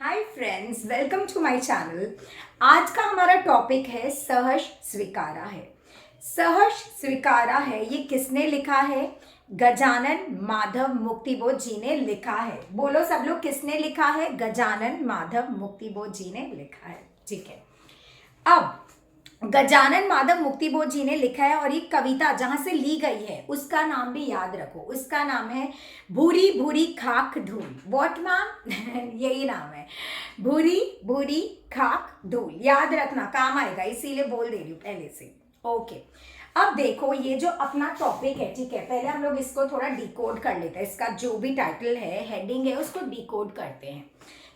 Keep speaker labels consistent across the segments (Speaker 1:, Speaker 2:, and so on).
Speaker 1: Hi friends, welcome to my channel. आज का हमारा टॉपिक है सहर्ष स्वीकारा है। सहर्ष स्वीकारा है, ये किसने लिखा है? गजानन माधव मुक्तिबोध जी ने लिखा है। बोलो सब लोग, किसने लिखा है? गजानन माधव मुक्तिबोध जी ने लिखा है। ठीक है, अब गजानन माधव मुक्तिबोध जी ने लिखा है और ये कविता जहां से ली गई है उसका नाम भी याद रखो। उसका नाम है भूरी भूरी खाक धूल। What ma'am? यही नाम है, भूरी भूरी खाक धूल। याद रखना, काम आएगा, इसीलिए बोल दे रही हूँ पहले से। ओके, अब देखो ये जो अपना टॉपिक है, ठीक है, पहले हम लोग इसको थोड़ा डिकोड कर लेते हैं। इसका जो भी टाइटल है, हेडिंग है, उसको डिकोड करते हैं।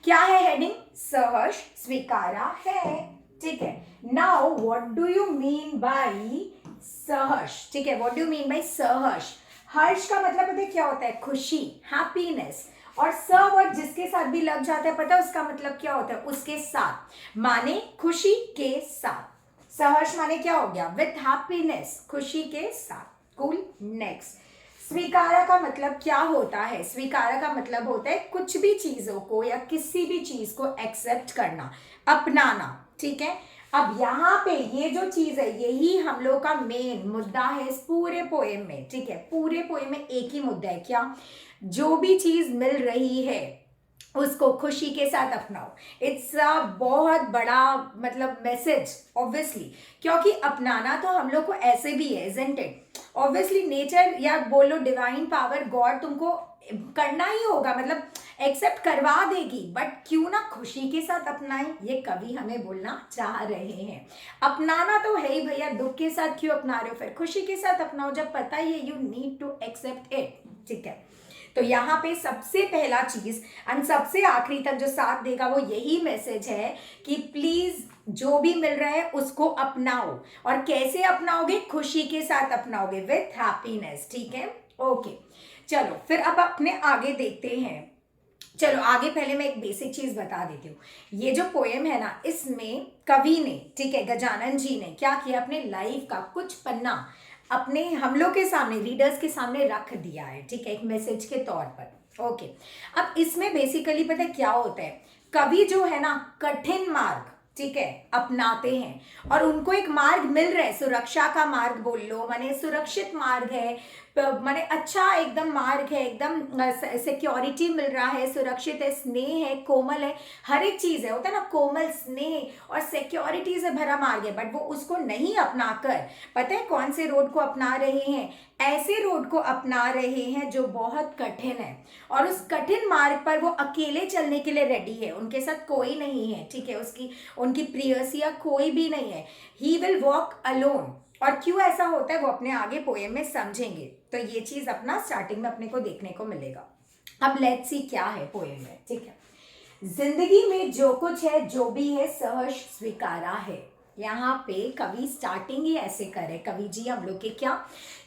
Speaker 1: क्या है हेडिंग? सहर्ष स्वीकारा है। ठीक है, now what do you mean by सहर्ष? ठीक है, what do you mean by सहर्ष? हर्ष का मतलब पता है क्या होता है? खुशी, हैप्पीनेस। और स वर्ड जिसके साथ भी लग जाता है, पता है उसका मतलब क्या होता है? उसके साथ, माने खुशी के साथ। सहर्ष माने क्या हो गया? विथ हैप्पीनेस, खुशी के साथ। कूल। नेक्स्ट, स्वीकारा का मतलब क्या होता है? स्वीकारा का मतलब होता है कुछ भी चीजों को या किसी भी चीज को एक्सेप्ट करना, अपनाना। ठीक है, अब यहाँ पे ये जो चीज है, यही हम लोग का मेन मुद्दा है इस पूरे पोएम में। ठीक है, पूरे पोएम में एक ही मुद्दा है, क्या? जो भी चीज मिल रही है उसको खुशी के साथ अपनाओ। इट्स अ बहुत बड़ा मतलब मैसेज, ऑब्वियसली, क्योंकि अपनाना तो हम लोग को ऐसे भी है, इजंट इट? ऑब्वियसली नेचर या बोलो डिवाइन पावर, गॉड तुमको करना ही होगा, मतलब एक्सेप्ट करवा देगी, बट क्यों ना खुशी के साथ अपनाएं, ये कवि हमें बोलना चाह रहे हैं। अपनाना तो है ही भैया, दुख के साथ क्यों अपना रहे हो? फिर खुशी के साथ अपनाओ, जब पता ही है you need to accept it. ठीक है, तो यहाँ पे सबसे पहला चीज एंड सबसे आखिरी तक जो साथ देगा वो यही मैसेज है कि प्लीज जो भी मिल रहा है उसको अपनाओ। और कैसे अपनाओगे? खुशी के साथ अपनाओगे, विथ हैप्पीनेस। ठीक है, ओके। चलो फिर अब अपने आगे देखते हैं। चलो आगे, पहले मैं एक बेसिक चीज बता देती हूँ। ये जो पोएम है ना, इसमें कवि ने, ठीक है, गजानन जी ने क्या किया? अपने लाइफ का कुछ पन्ना अपने हम लोग के सामने, रीडर्स के सामने रख दिया है। ठीक है, एक मैसेज के तौर पर। ओके, अब इसमें बेसिकली पता है क्या होता है? कवि जो है ना, कठिन मार्ग, ठीक है, अपनाते हैं और उनको एक मार्ग मिल रहा है, सुरक्षा का मार्ग बोल लो, माने सुरक्षित मार्ग है, माने अच्छा एकदम मार्ग है, एकदम सिक्योरिटी मिल रहा है, सुरक्षित है, स्नेह है, कोमल है, हर एक चीज है, होता है ना कोमल, स्नेह और सिक्योरिटी से भरा मार्ग है। बट वो उसको नहीं अपनाकर, पता है कौन से रोड को अपना रहे हैं? ऐसे रोड को अपना रहे हैं जो बहुत कठिन है, और उस कठिन मार्ग पर वो अकेले चलने के लिए रेडी है, उनके साथ कोई नहीं है। ठीक है, उसकी उनकी प्रियसिया कोई भी नहीं है। He will walk alone. और क्यों ऐसा होता है वो अपने आगे पोएम में समझेंगे, तो ये चीज अपना स्टार्टिंग में अपने को देखने को मिलेगा। अब लेट्स सी क्या है पोएम में। ठीक है, जिंदगी में जो कुछ है, जो भी है, सहर्ष स्वीकारा है। यहाँ पे कवि स्टार्टिंग ही ऐसे करे, कवि जी हम लोग के क्या,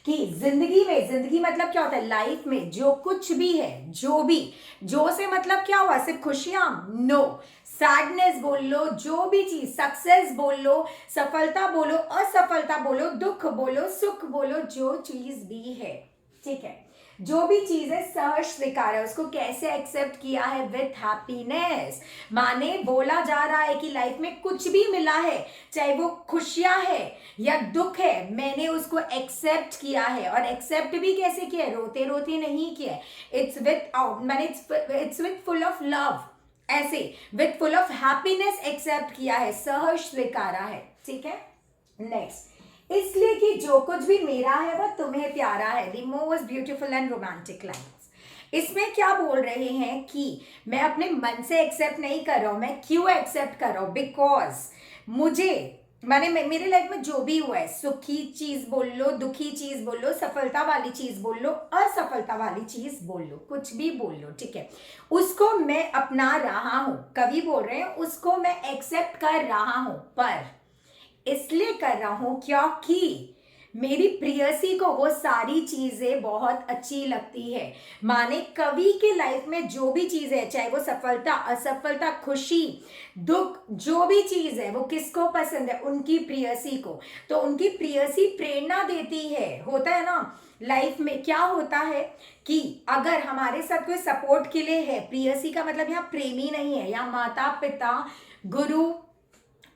Speaker 1: कि जिंदगी में, जिंदगी मतलब क्या होता है? लाइफ में जो कुछ भी है, जो भी, जो से मतलब क्या हुआ? सिर्फ खुशियां? नो, सैडनेस बोल लो, जो भी चीज, सक्सेस बोल लो, सफलता बोलो, असफलता बोलो, दुख बोलो, सुख बोलो, जो चीज भी है, ठीक है, जो भी चीज है, सहर्ष स्वीकार है। उसको कैसे एक्सेप्ट किया है? With happiness. माने बोला जा रहा है कि लाइफ में कुछ भी मिला है, चाहे वो खुशियां है या दुख है, मैंने उसको एक्सेप्ट किया है। और एक्सेप्ट भी कैसे किया है? रोते रोते नहीं किया है। इट्स विथ माने it's with full of love, ऐसे with full of happiness accept किया है, सहर्ष स्वीकारा है। ठीक है, नेक्स्ट, इसलिए कि जो कुछ भी मेरा है वह तुम्हें प्यारा है। The most beautiful and romantic lines. इसमें क्या बोल रहे हैं कि मैं अपने मन से एक्सेप्ट नहीं कर रहा हूं। मैं क्यों एक्सेप्ट कर रहा हूं? बिकॉज मुझे, मैंने मेरे लाइफ में जो भी हुआ है, सुखी चीज बोल लो, दुखी चीज बोल लो, सफलता वाली चीज बोल लो, असफलता वाली चीज बोल लो, कुछ भी बोल लो, ठीक है, उसको मैं अपना रहा हूं। कवि बोल रहे हैं उसको मैं एक्सेप्ट कर रहा हूं, पर इसलिए कर रहा हूं क्योंकि मेरी प्रियसी को वो सारी चीजें बहुत अच्छी लगती है। माने कवि के लाइफ में जो भी चीज है, चाहे वो सफलता, असफलता, खुशी, दुख, जो भी चीज है वो किसको पसंद है, उनकी प्रियसी को। तो उनकी प्रियसी प्रेरणा देती है। होता है ना लाइफ में, क्या होता है कि अगर हमारे साथ कोई सपोर्ट के लिए है, प्रियसी का मतलब यहाँ प्रेमी नहीं है, यहाँ माता पिता, गुरु,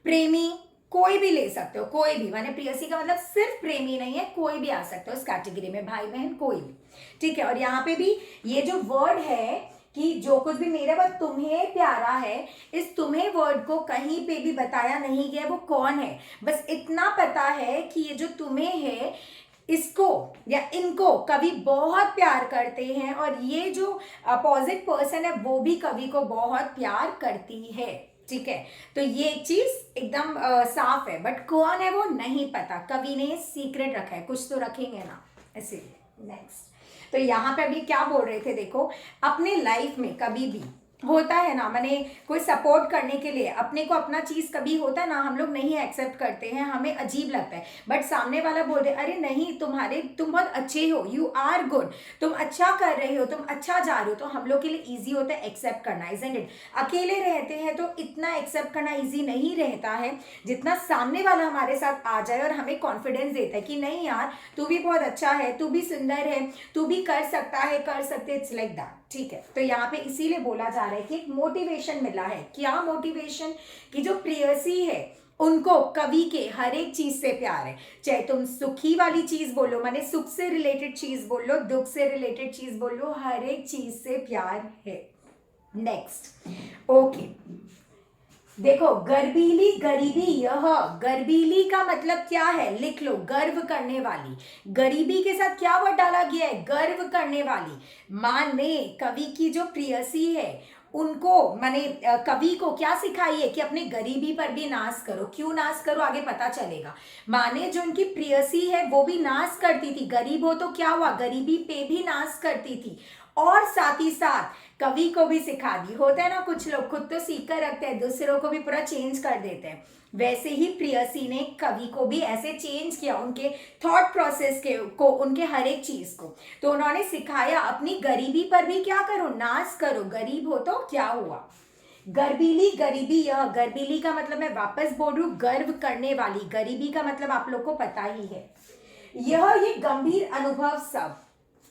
Speaker 1: प्रेमी, कोई भी ले सकते हो, कोई भी। माने प्रियसी का मतलब सिर्फ प्रेमी नहीं है, कोई भी आ सकता है उस कैटेगरी में, भाई बहन कोई भी, ठीक है। और यहाँ पे भी ये जो वर्ड है कि जो कुछ भी मेरा वो तुम्हें प्यारा है, इस तुम्हें वर्ड को कहीं पे भी बताया नहीं गया वो कौन है। बस इतना पता है कि ये जो तुम्हें है, इसको या इनको कवि बहुत प्यार करते हैं, और ये जो अपोजिट पर्सन है वो भी कवि को बहुत प्यार करती है, ठीक है। तो ये एक चीज एकदम साफ है, बट कौन है वो नहीं पता, कवि ने सीक्रेट रखा है, कुछ तो रखेंगे ना, इसीलिए। नेक्स्ट, तो यहाँ पे अभी क्या बोल रहे थे, देखो अपने लाइफ में कभी भी होता है ना, मैंने कोई सपोर्ट करने के लिए अपने को अपना चीज कभी होता है ना, हम लोग नहीं एक्सेप्ट करते हैं, हमें अजीब लगता है, बट सामने वाला बोल दे अरे नहीं तुम बहुत अच्छे हो, यू आर गुड, तुम अच्छा कर रहे हो, तुम अच्छा जा रहे हो, तो हम लोग के लिए इजी होता है एक्सेप्ट करना, इजंट इट। अकेले रहते हैं तो इतना एक्सेप्ट करना इजी नहीं रहता है जितना सामने वाला हमारे साथ आ जाए और हमें कॉन्फिडेंस देता है कि नहीं यार तू भी बहुत अच्छा है, तू भी सुंदर है, तू भी कर सकता है, कर सकते, इट्स लाइक दैट, ठीक है। तो यहाँ पे इसीलिए बोला जा रहा है कि एक मोटिवेशन मिला है। क्या मोटिवेशन? कि जो प्रेयसी है उनको कवि के हर एक चीज से प्यार है, चाहे तुम सुखी वाली चीज बोलो, माने सुख से रिलेटेड चीज बोल लो, दुख से रिलेटेड चीज बोल लो, हर एक चीज से प्यार है। नेक्स्ट, ओके, देखो गर्बीली गरीबी, यह गर्बीली का मतलब क्या है, लिख लो, गर्व करने वाली। गरीबी के साथ क्या वर्ड डाला गया है, गर्व करने वाली। माने कवि की जो प्रियसी है उनको, माने कवि को क्या सिखाई है कि अपने गरीबी पर भी नाज करो। क्यों नाज करो आगे पता चलेगा। माने जो उनकी प्रियसी है वो भी नाज करती थी, गरीब हो तो क्या हुआ, गरीबी पे भी नाज करती थी, और साथ ही साथ कवि को भी सिखा दी। होता है ना कुछ लोग खुद तो सीख कर रखते हैं, दूसरों को भी पूरा चेंज कर देते हैं, वैसे ही प्रियसी ने कवि को भी ऐसे चेंज किया, उनके थॉट प्रोसेस को, उनके हर एक चीज को। तो उन्होंने सिखाया अपनी गरीबी पर भी क्या करो, नाज करो, गरीब हो तो क्या हुआ। गर्बीली गरीबी, यह गर्बीली का मतलब मैं वापस बोल रही हूँ, गर्व करने वाली। गरीबी का मतलब आप लोग को पता ही है, यह ये गंभीर अनुभव सब,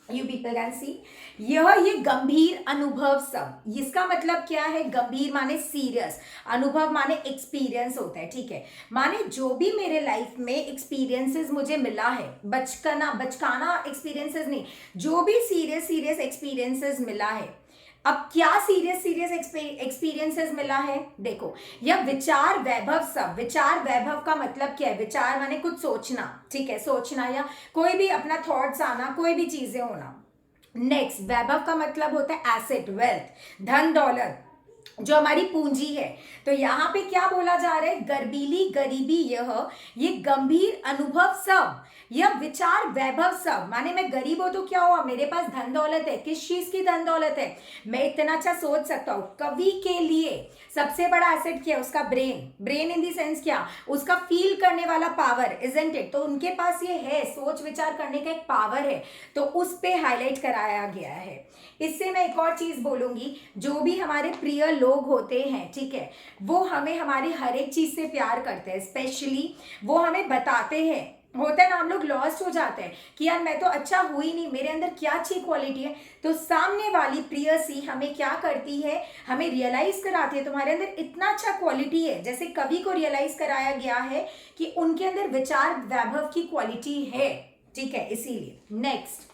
Speaker 1: यू पीपल कैन सी, यह ये गंभीर अनुभव सब, इसका मतलब क्या है, गंभीर माने सीरियस, अनुभव माने एक्सपीरियंस होता है, ठीक है। माने जो भी मेरे लाइफ में एक्सपीरियंसेस मुझे मिला है, बचकाना एक्सपीरियंसेस नहीं, जो भी सीरियस एक्सपीरियंसेस मिला है। अब क्या सीरियस एक्सपीरियंसेस मिला है, देखो, यह विचार वैभव सब। विचार वैभव का मतलब क्या है, विचार माने कुछ सोचना, ठीक है, सोचना या कोई भी अपना थॉट्स आना, कोई भी चीजें होना। नेक्स्ट, वैभव का मतलब होता है एसेट, वेल्थ, धन दौलत, जो हमारी पूंजी है। तो यहाँ पे क्या बोला जा रहा है, गर्बीली गरीबी, यह ये गंभीर अनुभव सब, यह विचार वैभव सब। माने मैं गरीब हूं तो क्या हुआ, मेरे पास धन दौलत है, किस चीज की धन दौलत है, मैं इतना अच्छा सोच सकता हूँ। कवि के लिए सबसे बड़ा एसेट क्या है, उसका ब्रेन इन दी सेंस क्या, उसका फील करने वाला पावर, इजंट इट। तो उनके पास ये है, सोच विचार करने का एक पावर है, तो उस पे हाईलाइट कराया गया है। इससे मैं एक और चीज बोलूंगी, जो भी हमारे प्रिय लोग होते हैं, ठीक है, वो हमें हमारी हर एक चीज से प्यार करते हैं, स्पेशली वो हमें बताते हैं। होता है ना, हम लोग लॉस्ट हो जाते हैं कि यार मैं तो अच्छा हुई नहीं, मेरे अंदर क्या अच्छी क्वालिटी है। तो सामने वाली प्रियसी हमें क्या करती है, हमें रियलाइज कराती है तुम्हारे अंदर इतना अच्छा क्वालिटी है, जैसे कवि को रियलाइज कराया गया है कि उनके अंदर विचार वैभव की क्वालिटी है, ठीक है, इसीलिए। नेक्स्ट,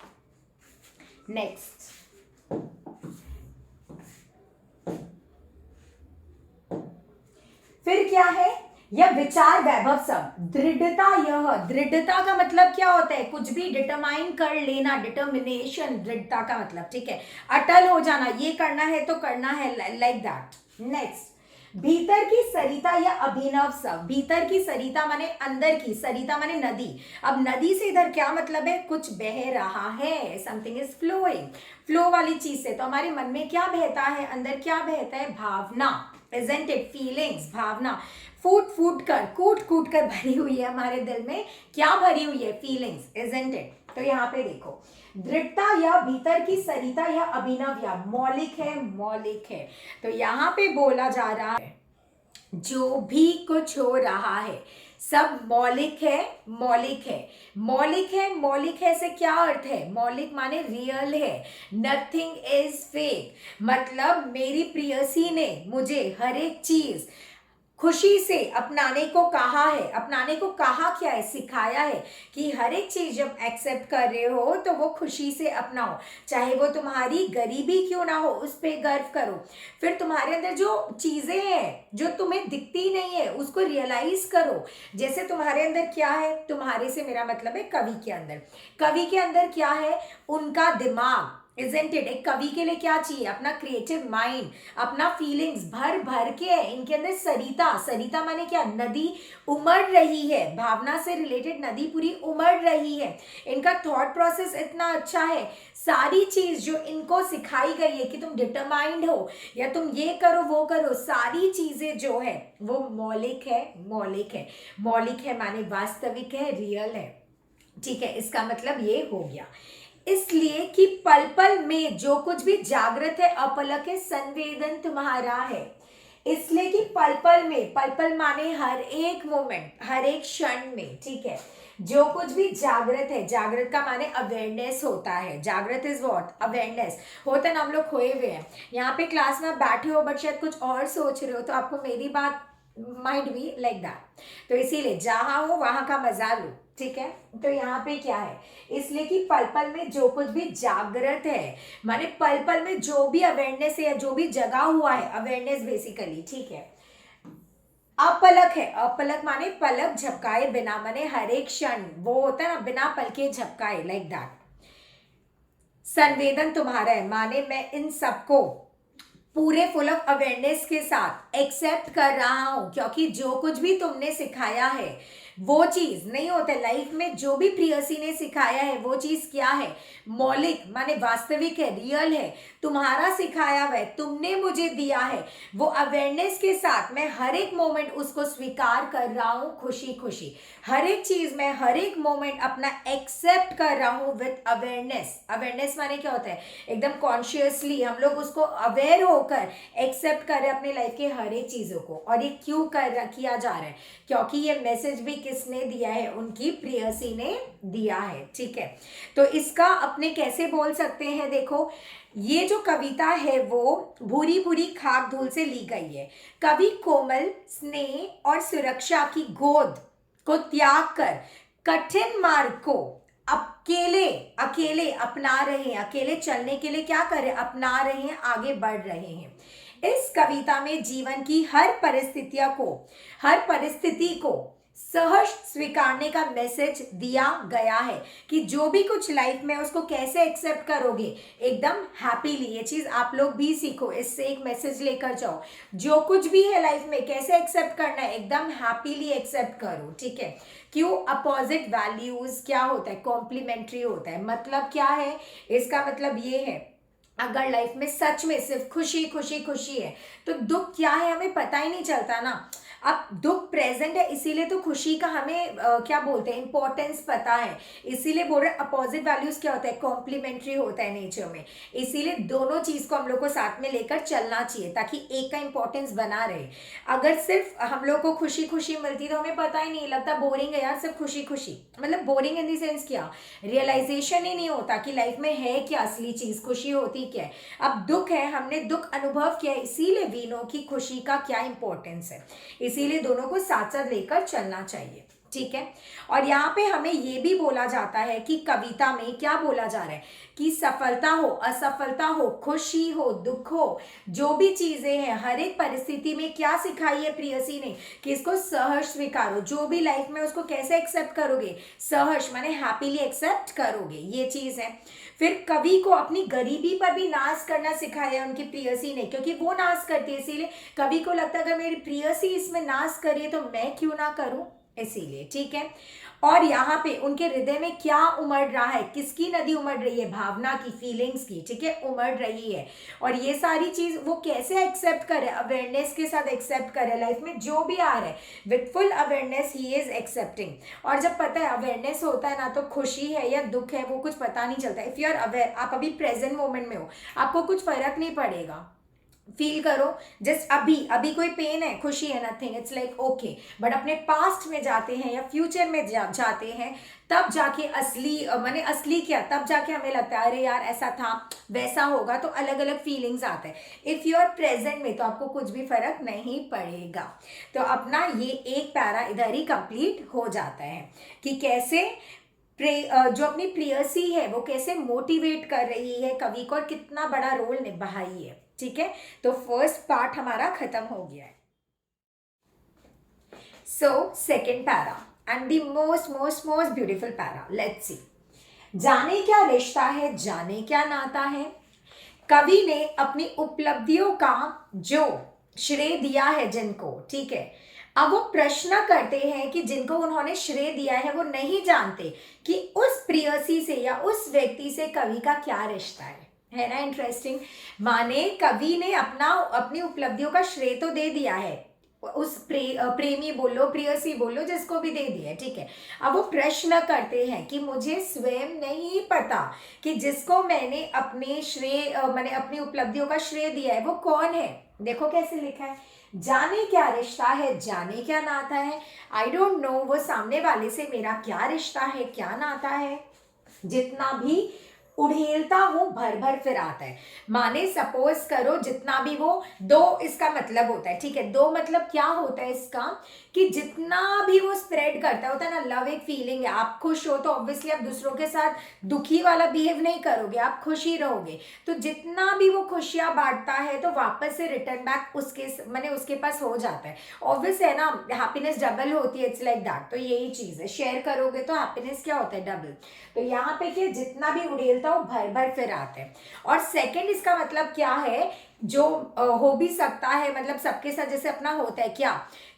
Speaker 1: फिर क्या है, यह विचार वैभव सब। दृढ़ता, यह दृढ़ता का मतलब क्या होता है, कुछ भी डिटरमाइन कर लेना, डिटर्मिनेशन, दृढ़ता का मतलब, ठीक है, अटल हो जाना, ये करना है तो करना है, लाइक दैट। नेक्स्ट, भीतर की सरिता या अभिनव सब। भीतर की सरिता माने अंदर की, सरिता माने नदी। अब नदी से इधर क्या मतलब है, कुछ बह रहा है, समथिंग इज फ्लोइंग, फ्लो वाली चीज से। तो हमारे मन में क्या बहता है, अंदर क्या बहता है, भावना, इजंट इट? फीलिंग्स, भावना फूट फूट कर, कूट कूट कर भरी हुई है हमारे दिल में। क्या भरी हुई है? Feelings, isn't it? तो यहाँ पे देखो, दृढ़ता या भीतर की सरिता या अभिनव या मौलिक है, मौलिक है। तो यहाँ पे बोला जा रहा है जो भी कुछ हो रहा है सब मौलिक है, मौलिक है, मौलिक है। मौलिक है से क्या अर्थ है? मौलिक माने रियल है, नथिंग इज फेक। मतलब मेरी प्रियसी ने मुझे हर एक चीज खुशी से अपनाने को कहा है। अपनाने को कहा क्या है? सिखाया है कि हर एक चीज जब एक्सेप्ट कर रहे हो तो वो खुशी से अपनाओ, चाहे वो तुम्हारी गरीबी क्यों ना हो उस पर गर्व करो। फिर तुम्हारे अंदर जो चीजें हैं जो तुम्हें दिखती नहीं है उसको रियलाइज करो। जैसे तुम्हारे अंदर क्या है, तुम्हारे से मेरा मतलब है कवि के अंदर। कवि के अंदर क्या है? उनका दिमाग, इजंट इट? एक कवि के लिए क्या चाहिए? अपना क्रिएटिव माइंड, अपना फीलिंग्स भर भर के है इनके अंदर। सरिता, सरिता माने क्या? नदी उमड़ रही है, भावना से रिलेटेड नदी पूरी उमड़ रही है। इनका थॉट प्रोसेस इतना अच्छा है, सारी चीज जो इनको सिखाई गई है कि तुम डिटरमाइंड हो या तुम ये करो वो करो, सारी चीजें जो है वो मौलिक है, मौलिक है। मौलिक है माने वास्तविक है, रियल है। ठीक है, इसका मतलब ये हो गया। इसलिए कि पल पल में जो कुछ भी जागृत है अपलक है, संवेदन तुम्हारा है। इसलिए कि पल पल में, पल पल माने हर एक मोमेंट, हर एक क्षण में, ठीक है, जो कुछ भी जागृत है, जागृत का माने अवेयरनेस होता है। जागृत इज व्हाट? अवेयरनेस। होता है ना, हम लोग खोए हुए हैं, यहाँ पे क्लास में आप बैठे हो बट शायद कुछ और सोच रहे हो, तो आपको मेरी बात माइट बी लाइक दैट। तो इसीलिए जहां हो वहां का मजा लो, ठीक है। तो यहाँ पे क्या है? इसलिए कि पल पल में जो कुछ भी जागृत है माने पल पल में जो भी अवेयरनेस है या जो भी जगा हुआ है, अवेयरनेस बेसिकली, ठीक है। अपलक है, अपलक माने पलक झपकाए बिना, माने हर एक क्षण वो होता है ना, बिना पलके झपकाए, लाइक दैट। संवेदन तुम्हारा है माने मैं इन सबको पूरे फुल ऑफ अवेयरनेस के साथ एक्सेप्ट कर रहा हूं, क्योंकि जो कुछ भी तुमने सिखाया है वो चीज नहीं होता लाइफ में। जो भी प्रियसी ने सिखाया है वो चीज क्या है? मौलिक माने वास्तविक है, रियल है, तुम्हारा सिखाया हुआ है, तुमने मुझे दिया है। वो अवेयरनेस के साथ मैं हर एक मोमेंट उसको स्वीकार कर रहा हूं, खुशी खुशी। हर एक चीज में, हर एक मोमेंट अपना एक्सेप्ट कर रहा हूं विथ अवेयरनेस। अवेयरनेस माने क्या होता है? एकदम कॉन्शियसली हम लोग उसको अवेयर होकर एक्सेप्ट कर रहे हैं अपने लाइफ के हर एक चीजों को। और ये क्यों किया जा रहा है? क्योंकि ये मैसेज भी किसने दिया है? उनकी प्रियसी ने दिया है, ठीक है। तो इसका अपने कैसे बोल सकते हैं? देखो, ये जो कविता है वो भूरी भूरी खाक धूल से ली गई है। कवि कोमल स्नेह और सुरक्षा की गोद को त्याग कर कठिन मार्ग को अकेले अकेले अपना रहे हैं। अकेले चलने के लिए क्या कर रहे हैं? अपना रहे हैं, आगे बढ़ रहे हैं। इस कविता में जीवन की हर परिस्थितियों को, हर परिस्थिति को सहज स्वीकारने का मैसेज दिया गया है कि जो भी कुछ लाइफ में उसको कैसे एक्सेप्ट करोगे एकदम हैप्पीली। ये चीज आप लोग भी सीखो, इससे एक मैसेज लेकर जाओ। जो कुछ भी है लाइफ में कैसे एक्सेप्ट करना है? एकदम हैप्पीली एक्सेप्ट करो, ठीक है। क्यों? अपोजिट वैल्यूज क्या होता है? कॉम्प्लीमेंट्री होता है। मतलब क्या है इसका? मतलब ये है, अगर लाइफ में सच में सिर्फ खुशी खुशी खुशी है तो दुख क्या है हमें पता ही नहीं चलता ना। अब दुख प्रेजेंट है इसीलिए तो खुशी का हमें क्या बोलते हैं, इंपॉर्टेंस पता है। इसीलिए बोल रहे अपोजिट वैल्यूज क्या होता है? कॉम्प्लीमेंट्री होता है नेचर में। इसीलिए दोनों चीज को हम लोग को साथ में लेकर चलना चाहिए ताकि एक का इंपॉर्टेंस बना रहे। अगर सिर्फ हम लोग को खुशी खुशी मिलती तो हमें पता ही नहीं लगता, बोरिंग है यार सिर्फ खुशी खुशी। मतलब बोरिंग इन द सेंस क्या? रियलाइजेशन ही नहीं होता कि लाइफ में है क्या असली चीज, खुशी होती क्या है। अब दुख है, हमने दुख अनुभव किया, इसीलिए वी नो कि खुशी का क्या इंपॉर्टेंस है। इसीलिए दोनों को साथ साथ लेकर चलना चाहिए, ठीक है। और यहाँ पे हमें ये भी बोला जाता है कि कविता में क्या बोला जा रहा है कि सफलता हो असफलता हो, खुशी हो दुख हो, जो भी चीजें हैं हर एक परिस्थिति में क्या सिखाई है प्रियसी ने कि इसको सहर्ष स्वीकारो। जो भी लाइफ में उसको कैसे एक्सेप्ट करोगे? सहर्ष माने हैप्पीली एक्सेप्ट करोगे, ये चीज है। फिर कवि को अपनी गरीबी पर भी नाश करना सिखाया उनकी प्रियसी ने, क्योंकि वो नाश करती है। इसीलिए कवि को लगता है अगर मेरी प्रियसी इसमें नाश करिए तो मैं क्यों ना करूं। इसीलिए, ठीक है। और यहाँ पे उनके हृदय में क्या उमड़ रहा है, किसकी नदी उमड़ रही है, भावना की, फीलिंग्स की, ठीक है, उमड़ रही है। और ये सारी चीज वो कैसे एक्सेप्ट करे, अवेयरनेस के साथ एक्सेप्ट करे, लाइफ में जो भी आ रहा है with full awareness he is accepting. और जब पता है अवेयरनेस होता है ना, तो खुशी है या दुख है वो कुछ पता नहीं चलता। इफ यू आर अवेयर, आप अभी प्रेजेंट मोमेंट में हो, आपको कुछ फर्क नहीं पड़ेगा। फील करो, जस्ट अभी अभी कोई पेन है, खुशी है, nothing, it's like okay. But अपने पास्ट में जाते हैं या फ्यूचर में जाते हैं, तब जाके असली माने असली क्या, तब जाके हमें लगता है अरे यार ऐसा था वैसा होगा, तो अलग अलग फीलिंग्स आते हैं। इफ यू आर प्रेजेंट में तो आपको कुछ भी फर्क नहीं पड़ेगा। तो अपना ये एक पैरा इधर ही कंप्लीट हो जाता है कि कैसे जो अपनी प्रेयसी है वो कैसे मोटिवेट कर रही है कवि को, और कितना बड़ा रोल निभाई है, ठीक है। तो फर्स्ट पार्ट हमारा खत्म हो गया है। So second para and the most most most beautiful para, let's see. जाने क्या रिश्ता है, जाने क्या नाता है, कवि ने अपनी उपलब्धियों का जो श्रेय दिया है जिनको, ठीक है, अब वो प्रश्न करते हैं कि जिनको उन्होंने श्रेय दिया है वो नहीं जानते कि उस प्रेयसी से या उस व्यक्ति से कवि का क्या रिश्ता है ना। इंटरेस्टिंग, माने कवि ने अपनी उपलब्धियों का श्रेय तो दे दिया है, उस प्रेमी बोलो, प्रेयसी बोलो, जिसको भी दे दिया, ठीक है। अब वो प्रश्न करते हैं कि मुझे स्वयं नहीं पता कि जिसको मैंने मैंने अपनी उपलब्धियों का श्रेय दिया है वो कौन है। देखो कैसे लिखा है, जाने क्या रिश्ता है, जाने क्या नाता है। आई डोंट नो वो सामने वाले से मेरा क्या रिश्ता है, क्या नाता है, जितना भी उड़ेलता हूं भर भर फिर आता है। माने सपोज करो जितना भी वो, दो इसका मतलब होता है, ठीक है। दो मतलब क्या होता है इसका, कि जितना भी वो स्प्रेड करता होता है ना, लव एक फीलिंग है। आप खुश हो तो ऑब्वियसली आप दूसरों के साथ दुखी वाला बिहेव नहीं करोगे, आप खुश ही रहोगे। तो जितना भी वो खुशियां बांटता है तो वापस से रिटर्न बैक उसके पास हो जाता है। ऑब्वियस है ना, हैप्पीनेस डबल होती है, इट्स लाइक दैट। तो यही चीज है, शेयर करोगे तो हैप्पीनेस क्या होता है, डबल। तो यहाँ पे क्या, जितना भी उड़ेलता हो भर भर फिर आते हैं। और सेकंड इसका मतलब क्या है, जो हो भी सकता है, मतलब सबके साथ जैसे अपना होता है क्या,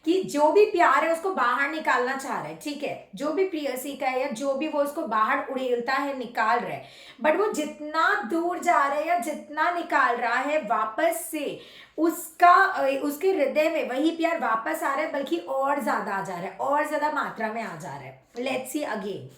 Speaker 1: कि जो भी प्यार है उसको बाहर निकालना चाह रहा है, ठीक है, जो भी प्रेयसी का है या जो भी वो उसको बाहर उड़ेलता है, निकाल रहा है। बट वो जितना दूर जा रहा है या जितना निकाल रहा है, वापस से उसके हृदय में वही प्यार वापस आ रहा है, बल्कि और ज्यादा आ जा रहा है, और ज्यादा मात्रा में आ जा रहा है। लेट्स सी अगेन,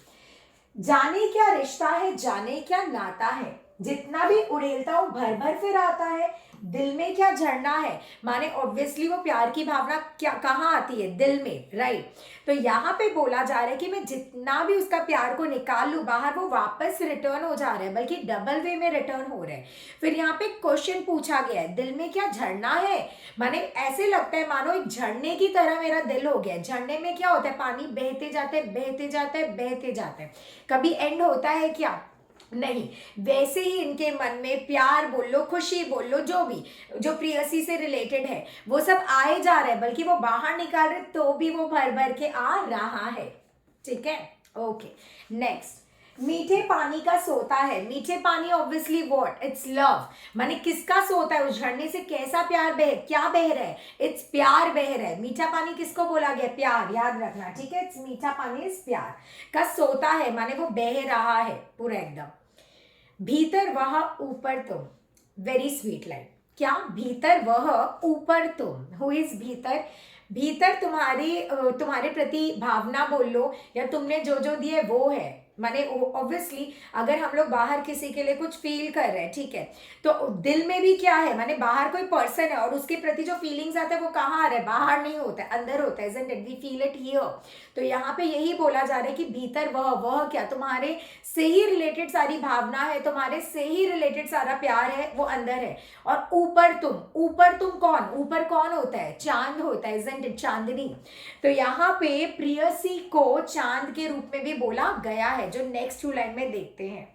Speaker 1: जाने क्या रिश्ता है, जाने क्या नाता है, जितना भी उड़ेलता हूं भर भर फिर आता है, दिल में क्या झरना है। माने ऑब्वियसली वो प्यार की भावना क्या कहाँ आती है, दिल में, राइट। तो यहाँ पे बोला जा रहा है कि मैं जितना भी उसका प्यार को निकाल लूं बाहर, वो वापस रिटर्न हो जा रहा है, बल्कि डबल वे में रिटर्न हो रहा है। फिर यहाँ पे क्वेश्चन पूछा गया है, दिल में क्या झरना है। माने ऐसे लगता है मानो एक झरने की तरह मेरा दिल हो गया। झरने में क्या होता है, पानी बहते जाते बहते जाते बहते जाते, कभी एंड होता है क्या, नहीं। वैसे ही इनके मन में प्यार बोल लो, खुशी बोल लो, जो भी जो प्रेयसी से रिलेटेड है वो सब आए जा रहे हैं, बल्कि वो बाहर निकाल रहे तो भी वो भर भर के आ रहा है, ठीक है। ओके, नेक्स्ट, मीठे पानी का सोता है। मीठे पानी ऑब्वियसली व्हाट, इट्स लव। माने किसका सोता है, उस झरने से कैसा प्यार क्या बह रहा है, इट्स प्यार बह रहा है। मीठा पानी किसको बोला गया, प्यार, याद रखना, ठीक है। इट्स मीठा पानी इस प्यार का सोता है, माने वो बह रहा है पूरा एकदम। भीतर वह ऊपर तुम, वेरी स्वीट लाइन। क्या, भीतर वह ऊपर तुम, हु इज भीतर, भीतर तुम्हारे प्रति भावना बोल लो, या तुमने जो जो दिए वो है। माने ऑब्वियसली अगर हम लोग बाहर किसी के लिए कुछ फील कर रहे हैं, ठीक है, तो दिल में भी क्या है, माने बाहर कोई पर्सन है और उसके प्रति जो फीलिंग्स आते हैं वो कहाँ आ रहा है, बाहर नहीं होता है, अंदर होता है, isn't it? We feel it here। तो यहाँ पे यही बोला जा रहा है कि भीतर वह क्या, तुम्हारे से ही रिलेटेड सारी भावना है, तुम्हारे से ही रिलेटेड सारा प्यार है, वो अंदर है। और ऊपर तुम कौन, ऊपर कौन होता है, चांद होता है, isn't it? चांदनी। तो यहाँ पे प्रेयसी को चांद के रूप में भी बोला गया है, जो नेक्स्ट टू लाइन में देखते हैं।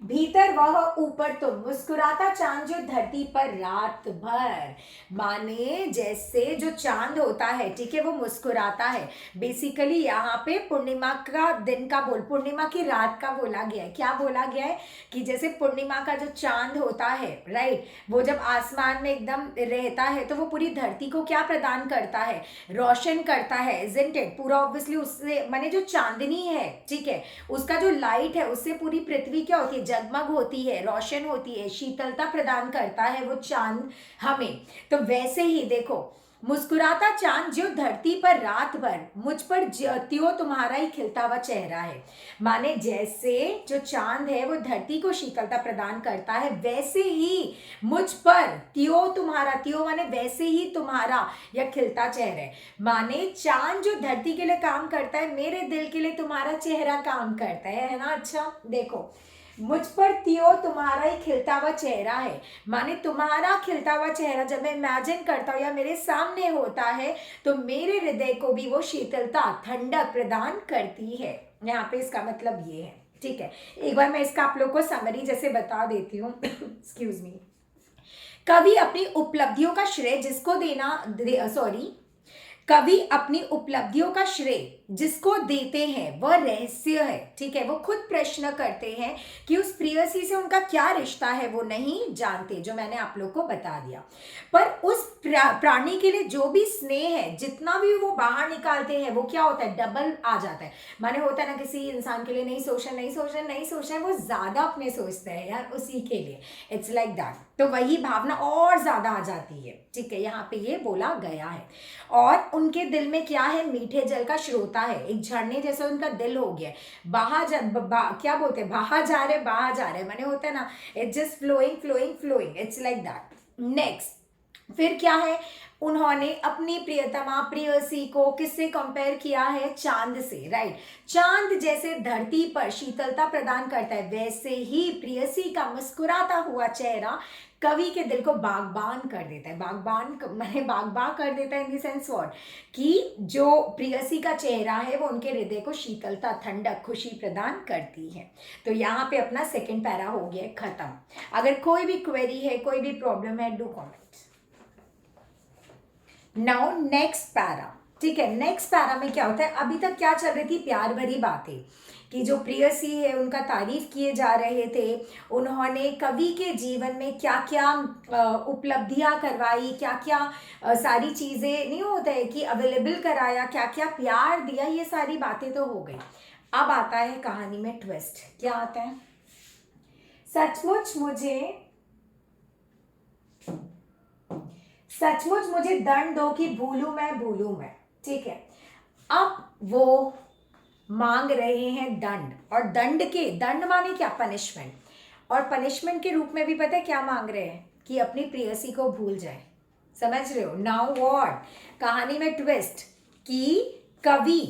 Speaker 1: भीतर वह ऊपर तुम, मुस्कुराता चांद जो धरती पर रात भर। माने जैसे जो चांद होता है, ठीक है, वो मुस्कुराता है। बेसिकली यहाँ पे पूर्णिमा का दिन का पूर्णिमा की रात का बोला गया है। क्या बोला गया है कि जैसे पूर्णिमा का जो चांद होता है, राइट, वो जब आसमान में एकदम रहता है तो वो पूरी धरती को क्या प्रदान करता है, रोशन करता है, इजंट इट, पूरा ऑब्वियसली उससे माने जो चांदनी है, ठीक है, उसका जो लाइट है उससे पूरी पृथ्वी क्या होती है, जगमग होती है, रोशन होती है, शीतलता प्रदान करता है वो चांद हमें। तो वैसे ही देखो, मुस्कुराता चांद जो धरती पर रात भर, मुझ पर त्यों तुम्हारा ही खिलता हुआ चेहरा है। माने जैसे जो चांद है वो धरती को शीतलता प्रदान करता है, वैसे ही मुझ पर त्यों तुम्हारा, त्यों माने वैसे ही तुम्हारा या खिलता चेहरा है। माने चांद जो धरती के लिए काम करता है, मेरे दिल के लिए तुम्हारा चेहरा काम करता है ना। अच्छा देखो, मुझ पर त्यों तुम्हारा ही खिलता हुआ चेहरा है। माने तुम्हारा खिलता हुआ चेहरा जब मैं इमेजिन करता हूँ या मेरे सामने होता है तो मेरे हृदय को भी वो शीतलता, ठंडक प्रदान करती है। यहाँ पे इसका मतलब ये है, ठीक है। एक बार मैं इसका आप लोग को समरी जैसे बता देती हूँ। Excuse me. कवि अपनी उपलब्धियों का श्रेय जिसको देना, सॉरी, कवि अपनी उपलब्धियों का श्रेय जिसको देते हैं वह रहस्य है, ठीक है। वो खुद प्रश्न करते हैं कि उस प्रेयसी से उनका क्या रिश्ता है, वो नहीं जानते, जो मैंने आप लोग को बता दिया। पर उस प्राणी के लिए जो भी स्नेह है, जितना भी वो बाहर निकालते हैं, वो क्या होता है, डबल आ जाता है। माने होता है ना, किसी इंसान के लिए नहीं सोचना, नहीं सोचना, नहीं सोचना, वो ज्यादा अपने सोचते हैं यार उसी के लिए, इट्स लाइक दैट। तो वही भावना और ज्यादा आ जाती है, ठीक है, यहाँ पे ये बोला गया है। और उनके दिल में क्या है, मीठे जल का श्रोता है, एक झरने जैसा उनका दिल हो गया है। क्या बोलते हैं, बाहर जा रहे, बाहर जा रहे, माने होता है ना, it's just flowing flowing flowing, it's like that. Next, फिर क्या है, उन्होंने अपनी प्रियतमा प्रेयसी को किससे कंपेयर किया है, चांद से, राइट। चांद जैसे धरती पर शीतलता प्रदान करता है, वैसे ही प्रेयसी का मुस्कुराता हुआ चेहरा कवि के दिल को बागबान कर देता है। बागबान मैंने बागबान कर देता है इन द सेंस व्हाट, कि जो प्रेयसी का चेहरा है वो उनके हृदय को शीतलता, ठंडक, खुशी प्रदान करती है। तो यहाँ पे अपना सेकंड पैरा हो गया खत्म। अगर कोई भी क्वेरी है, कोई भी प्रॉब्लम है, do comment. Now next para, ठीक है। नेक्स्ट पैरा में क्या होता है, अभी तक क्या चल रही थी, प्यार भरी बातें, कि जो प्रेयसी है उनका तारीफ किए जा रहे थे, उन्होंने कवि के जीवन में क्या क्या उपलब्धियां करवाई, क्या क्या सारी चीज़ें नहीं होता है कि अवेलेबल कराया, क्या क्या प्यार दिया, ये सारी बातें तो हो गई। अब आता है कहानी में ट्विस्ट। क्या आता है, सचमुच मुझे दंड दो कि भूलूं मैं, ठीक है। अब वो मांग रहे हैं दंड, और दंड माने क्या, पनिशमेंट, और पनिशमेंट के रूप में भी पता है क्या मांग रहे हैं, कि अपनी प्रेयसी को भूल जाए। समझ रहे हो। नाउ व्हाट, कहानी में ट्विस्ट, कि कवि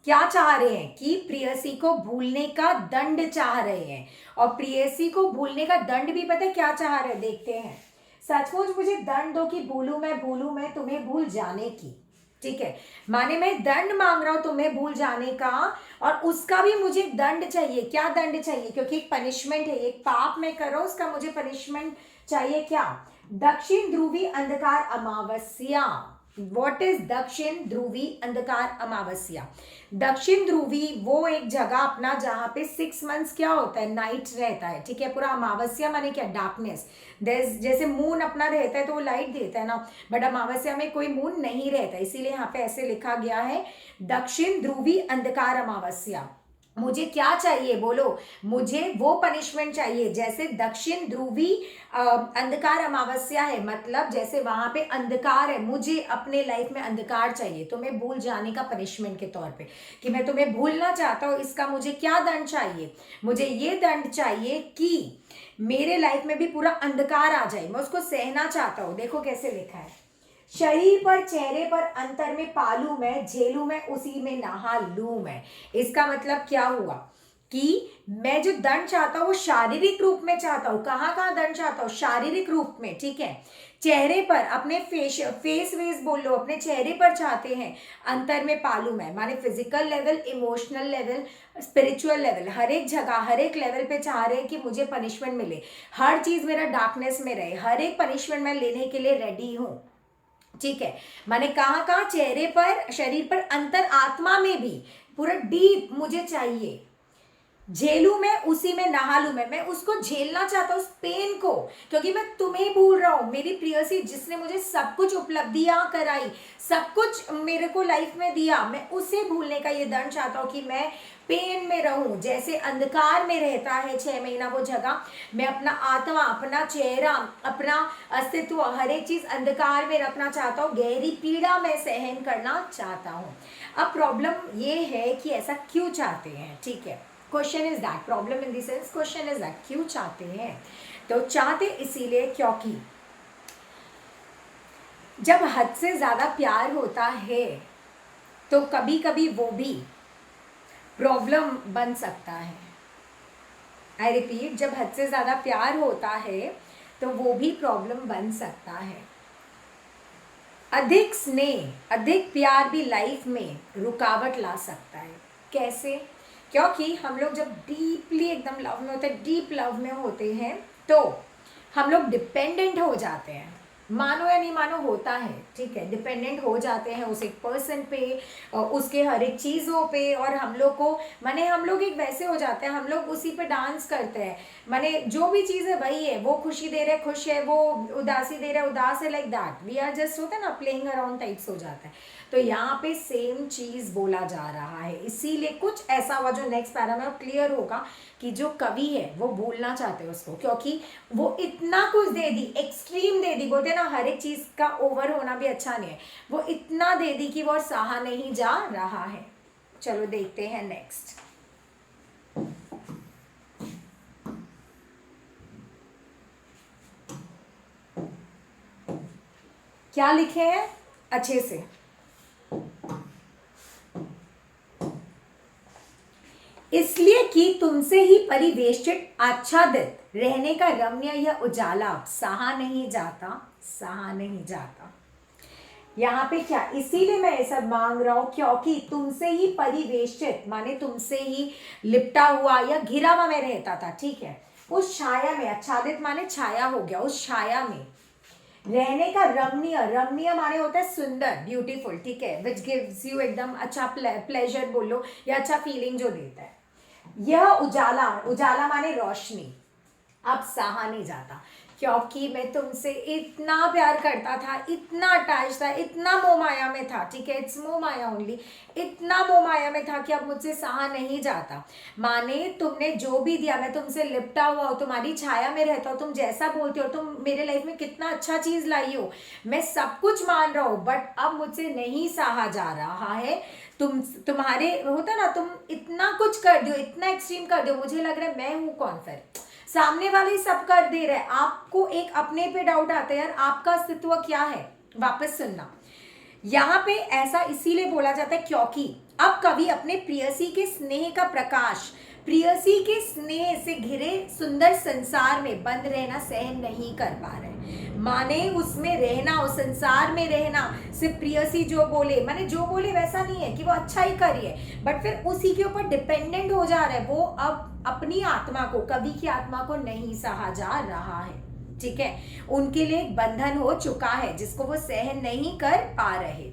Speaker 1: क्या चाह रहे हैं, कि प्रेयसी को भूलने का दंड चाह रहे हैं, और प्रेयसी को भूलने का दंड भी पता है क्या चाह रहे हैं, देखते हैं। सचमुच मुझे दंड दो कि भूलूं मैं तुम्हें भूल जाने की, ठीक है। माने मैं दंड मांग रहा हूं तुम्हें भूल जाने का, और उसका भी मुझे दंड चाहिए। क्या दंड चाहिए, क्योंकि एक पनिशमेंट है, एक पाप मैं कर रहा हूं, उसका मुझे पनिशमेंट चाहिए। क्या, दक्षिण ध्रुवी अंधकार अमावस्या। वॉट इज दक्षिण ध्रुवी अंधकार अमावस्या। दक्षिण ध्रुवी वो एक जगह अपना जहां पे 6 मंथ्स क्या होता है, नाइट रहता है, ठीक है। पूरा अमावस्या माने क्या, डार्कनेस। जैसे मून अपना रहता है तो वो लाइट देता है ना, बट अमावस्या में कोई मून नहीं रहता, इसीलिए यहाँ पे ऐसे लिखा गया है, दक्षिण ध्रुवी अंधकार अमावस्या। मुझे क्या चाहिए, बोलो, मुझे वो पनिशमेंट चाहिए जैसे दक्षिण ध्रुवी अंधकार अमावस्या है, मतलब जैसे वहां पे अंधकार है, मुझे अपने लाइफ में अंधकार चाहिए, तुम्हें भूल जाने का पनिशमेंट के तौर पे, कि मैं तुम्हें भूलना चाहता हूँ। इसका मुझे क्या दंड चाहिए, मुझे ये दंड चाहिए कि मेरे लाइफ में भी पूरा अंधकार आ जाए, मैं उसको सहना चाहता हूँ। देखो कैसे लिखा है, शरीर पर चेहरे पर अंतर में पालू मैं, झेलू मैं उसी में नहा लू मैं। इसका मतलब क्या हुआ, कि मैं जो दंड चाहता हूँ वो शारीरिक रूप में चाहता हूँ। कहाँ कहाँ दंड चाहता हूँ, शारीरिक रूप में, ठीक है। चेहरे पर अपने फेस वेस बोल लो, अपने चेहरे पर चाहते हैं अंतर में पालू मैं, माने physical level, emotional level, spiritual level, हर एक जगह हर एक लेवल पे चाह रहे हैं कि मुझे पनिशमेंट मिले, हर चीज मेरा डार्कनेस में रहे, हर एक पनिशमेंट मैं लेने के लिए रेडी हूं। ठीक है, माने कहाँ कहाँ, चेहरे पर, शरीर पर, अंतर आत्मा में भी पूरा डीप मुझे चाहिए। झेलू मैं, उसी में नहा लूं मैं उसको झेलना चाहता हूँ उस पेन को, क्योंकि मैं तुम्हें भूल रहा हूं, मेरी प्रियसी जिसने मुझे सब कुछ उपलब्धियां कराई, सब कुछ मेरे को लाइफ में दिया, मैं उसे भूलने का ये दर्द चाहता हूँ कि मैं पेन में रहूं। जैसे अंधकार में रहता है 6 महीना वो जगह, मैं अपना आत्मा, अपना चेहरा, अपना अस्तित्व, हर एक चीज अंधकार में रखना चाहता हूँ, गहरी पीड़ा में सहन करना चाहता हूँ। अब प्रॉब्लम ये है कि ऐसा क्यों चाहते हैं, ठीक है, question is that, problem in the sense question is that, क्यों चाहते हैं? तो चाहते इसीलिए क्योंकि जब हद से ज्यादा प्यार होता है तो कभी कभी वो भी प्रॉब्लम बन सकता है। आई रिपीट, जब हद से ज्यादा प्यार होता है तो वो भी प्रॉब्लम बन सकता है। अधिक स्नेह, अधिक प्यार भी लाइफ में रुकावट ला सकता है। कैसे? क्योंकि हम लोग जब डीपली एकदम लव में होते हैं, डीप लव में होते हैं, तो हम लोग डिपेंडेंट हो जाते हैं, मानो या नहीं मानो होता है, ठीक है, डिपेंडेंट हो जाते हैं उस एक पर्सन पे, उसके हर एक चीज़ों पे, और हम लोग को, माने हम लोग एक वैसे हो जाते हैं, हम लोग उसी पे डांस करते हैं, माने जो भी चीज़ है वही है, वो खुशी दे रहे खुश है, वो उदासी दे रहे उदास है, like that we are just, होता है ना, प्लेइंग अराउंड टाइप्स हो जाता है। तो यहाँ पे सेम चीज़ बोला जा रहा है, इसीलिए कुछ ऐसा हुआ जो नेक्स्ट पैरा में क्लियर होगा कि जो कवि है वो भूलना चाहते हैं उसको, क्योंकि वो इतना कुछ दे दी, एक्सट्रीम दे दी, बोलते हैं ना हर एक चीज का ओवर होना भी अच्छा नहीं है, वो इतना दे दी कि वो सहा नहीं जा रहा है। चलो देखते हैं नेक्स्ट। क्या लिखे हैं अच्छे से, इसलिए कि तुमसे ही परिवेष्टित आच्छादित रहने का रम्य यह उजाला सहा नहीं जाता, सहा नहीं जाता। यहाँ पे क्या, इसीलिए मैं ये सब मांग रहा हूं क्योंकि तुमसे ही परिवेष्टित, माने तुमसे ही लिपटा हुआ या घिरा हुआ मैं रहता था, ठीक है, उस छाया में, आच्छादित माने छाया हो गया, उस छाया में रहने का रमणीय, रमणीय माने होता है सुंदर, ब्यूटीफुल, ठीक है, विच गिव्स यू एकदम अच्छा प्लेजर बोलो या अच्छा फीलिंग जो देता है। यह उजाला, उजाला माने रोशनी, अब सहा नहीं जाता, क्योंकि मैं तुमसे इतना प्यार करता था, इतना अटैच था, इतना मोह माया में था, ठीक है, इट्स मोह माया ओनली, इतना मोह माया में था कि अब मुझसे सहा नहीं जाता। माने तुमने जो भी दिया, मैं तुमसे लिपटा हुआ हूँ, तुम्हारी छाया में रहता हूँ, तुम जैसा बोलते हो, तुम मेरे लाइफ में कितना अच्छा चीज लाई हो, मैं सब कुछ मान रहा हूँ, बट अब मुझसे नहीं सहा जा रहा है। तुम्हारे होता ना, तुम इतना कुछ कर दो, इतना एक्सट्रीम कर दो, मुझे लग रहा है मैं हूँ कौन, फिर सामने वाले सब कर दे रहे हैं, आपको एक अपने पे डाउट आता है, यार आपका अस्तित्व क्या है। वापस सुनना, यहाँ पे ऐसा इसीलिए बोला जाता है क्योंकि अब कवि अपने प्रियसी के स्नेह का प्रकाश, प्रियसी के स्नेह से घिरे सुंदर संसार में बंद रहना सहन नहीं कर पा रहे, माने उसमें रहना, उस संसार में रहना, सिर्फ प्रियसी जो बोले, माने जो बोले वैसा नहीं है कि वो अच्छा ही करिए, बट फिर उसी के ऊपर डिपेंडेंट हो जा रहा है, वो अब अपनी आत्मा को, कवि की आत्मा को नहीं सहा जा रहा है, ठीक है, उनके लिए एक बंधन हो चुका है जिसको वो सहन नहीं कर पा रहे।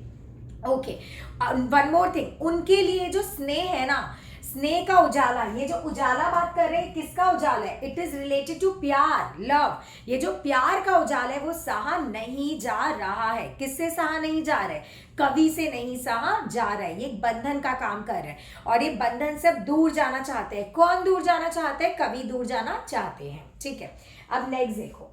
Speaker 1: ओके, वन मोर थिंग, उनके लिए जो स्नेह है ना, स्नेह का उजाला, ये जो उजाला बात कर रहे हैं किसका उजाला है, इट इज रिलेटेड टू प्यार, लव, ये जो प्यार का उजाला है वो सहा नहीं जा रहा है। किससे सहा नहीं जा रहा है? कवि से नहीं सहा जा रहा है, ये बंधन का काम कर रहा है, और ये बंधन से दूर जाना चाहते हैं। कौन दूर जाना चाहते हैं? कवि दूर जाना चाहते हैं, ठीक है। अब नेक्स्ट देखो,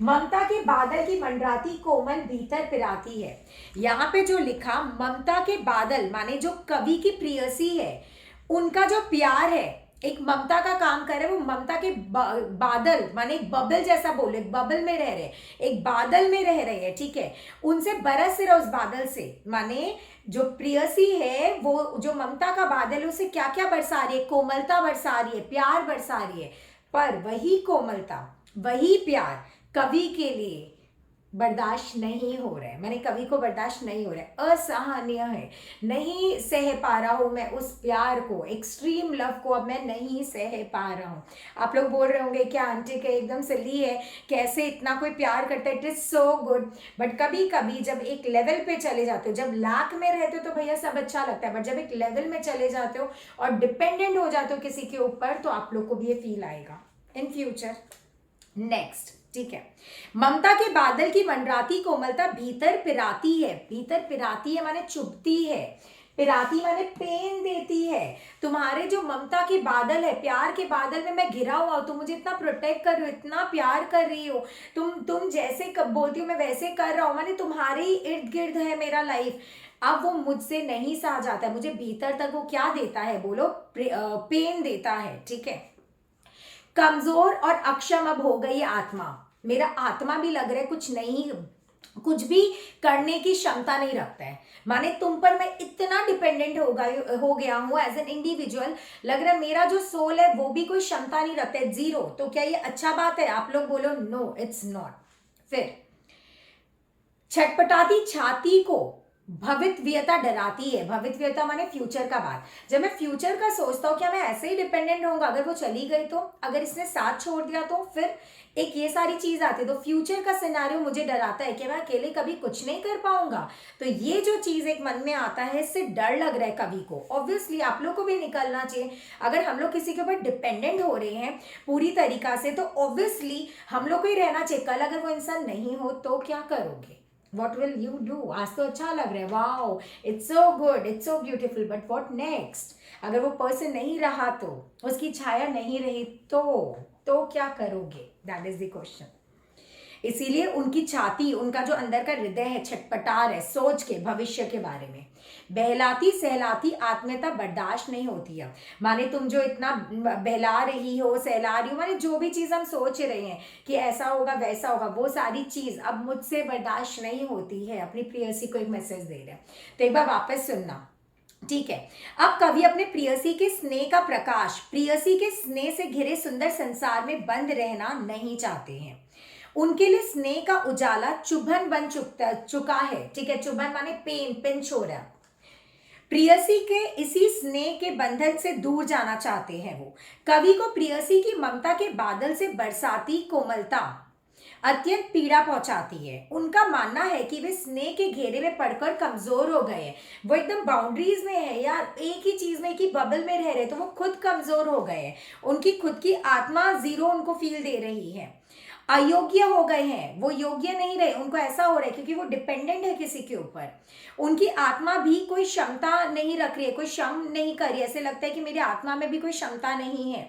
Speaker 1: ममता के बादल की मंडराती कोमल भीतर पिराती है। यहाँ पे जो लिखा ममता के बादल, माने जो कवि की प्रियसी है, उनका जो प्यार है एक ममता का काम कर रहे हैं, वो ममता के बादल, माने एक बबल जैसा बोलो, एक बबल में रह रहे, एक बादल में रह रहे हैं, ठीक है, उनसे बरस रहे उस बादल से, माने जो प्रियसी है वो जो ममता का बादल है उसे क्या क्या बरसा रही है? कोमलता बरसा रही है, प्यार बरसा रही है, पर वही कोमलता, वही प्यार कवि के लिए बर्दाश्त नहीं हो रहा है, मैंने कवि को बर्दाश्त नहीं हो रहा है, असहनीय है, नहीं सह पा रहा हूँ मैं उस प्यार को, एक्सट्रीम लव को अब मैं नहीं सह पा रहा हूँ। आप लोग बोल रहे होंगे क्या आंटी के एकदम सली है, कैसे इतना कोई प्यार करता है, it is so good. But कभी कभी जब एक लेवल पे चले जाते हो, जब लाख में रहते हो तो भैया सब अच्छा लगता है, बट जब एक लेवल में चले जाते हो और डिपेंडेंट हो जाते हो किसी के ऊपर, तो आप लोग को भी ये फील आएगा इन फ्यूचर। नेक्स्ट, ठीक है, ममता के बादल की मंडराती कोमलता भीतर पिराती है, भीतर पिराती है माने चुभती है, पिराती माने पेन देती है। तुम्हारे जो ममता के बादल है, प्यार के बादल में मैं घिरा हुआ हूं, तुम मुझे इतना प्रोटेक्ट कर रही हो, इतना प्यार कर रही हो, तुम जैसे बोलती हो मैं वैसे कर रहा हूं, माने तुम्हारे ही इर्द गिर्द है मेरा लाइफ। अब वो मुझसे नहीं सहा जाता है, मुझे भीतर तक वो क्या देता है बोलो, पेन देता है, ठीक है। कमजोर और अक्षम अब हो गई आत्मा, मेरा आत्मा भी लग रहा है कुछ नहीं, कुछ भी करने की क्षमता नहीं रखता है, माने तुम पर मैं इतना डिपेंडेंट हो गया हूं एज एन इंडिविजुअल, लग रहा है मेरा जो सोल है वो भी कोई क्षमता नहीं रखता है, जीरो। तो क्या ये अच्छा बात है? आप लोग बोलो नो, इट्स नॉट। फिर छटपटाती छाती को भवितव्यता डराती है, भवितव्यता माने फ्यूचर का बात। जब मैं फ्यूचर का सोचता हूँ क्या मैं ऐसे ही डिपेंडेंट रहूंगा, अगर वो चली गई तो, अगर इसने साथ छोड़ दिया तो, फिर एक ये सारी चीज आती है, तो फ्यूचर का सिनेरियो मुझे डराता है कि मैं अकेले कभी कुछ नहीं कर पाऊंगा। तो ये जो चीज एक मन में आता है, इससे डर लग रहा है कवि को। ऑब्वियसली आप लोग को भी निकलना चाहिए, अगर हम लोग किसी के ऊपर डिपेंडेंट हो रहे हैं पूरी तरीका से, तो ऑब्वियसली हम लोग को ही रहना चाहिए। कल अगर वो इंसान नहीं हो तो क्या करोगे? What will you do? आज तो अच्छा लग रहा है, wow it's so good, it's so beautiful, but what next? अगर वो पर्सन नहीं रहा तो, उसकी छाया नहीं रही तो क्या करोगे? That is the question. इसीलिए उनकी छाती, उनका जो अंदर का हृदय है, छटपटा है सोच के भविष्य के बारे में। बहलाती सहलाती आत्मीयता बर्दाश्त नहीं होती है, माने तुम जो इतना बहला रही हो, सहला रही हो, माने जो भी चीज हम सोच रहे हैं कि ऐसा होगा वैसा होगा, वो सारी चीज अब मुझसे बर्दाश्त नहीं होती है। अपनी प्रेयसी को एक मैसेज दे रहे हैं, तो एक बार वापस सुनना, ठीक है। अब कवि अपने प्रेयसी के स्नेह का प्रकाश, प्रेयसी के स्नेह से घिरे सुंदर संसार में बंद रहना नहीं चाहते हैं। उनके लिए स्नेह का उजाला चुभन बन चुका है, ठीक है। चुभन माने पेन, पिंच हो रहा है। प्रेयसी के इसी स्नेह के बंधन से दूर जाना चाहते हैं वो। कवि को प्रेयसी की ममता के बादल से बरसाती कोमलता अत्यंत पीड़ा पहुंचाती है। उनका मानना है कि वे स्नेह के घेरे में पड़कर कमजोर हो गए हैं, वो एकदम बाउंड्रीज में है यार, एक ही चीज में, एक ही बबल में रह रहे, तो वो खुद कमजोर हो गए हैं, उनकी खुद की आत्मा जीरो उनको फील दे रही है, अयोग्य हो गए हैं, वो योग्य नहीं रहे, उनको ऐसा हो रहा है क्योंकि वो डिपेंडेंट है किसी के ऊपर। उनकी आत्मा भी कोई क्षमता नहीं रख रही है, कोई श्रम नहीं कर रही है, ऐसे लगता है कि मेरी आत्मा में भी कोई क्षमता नहीं है।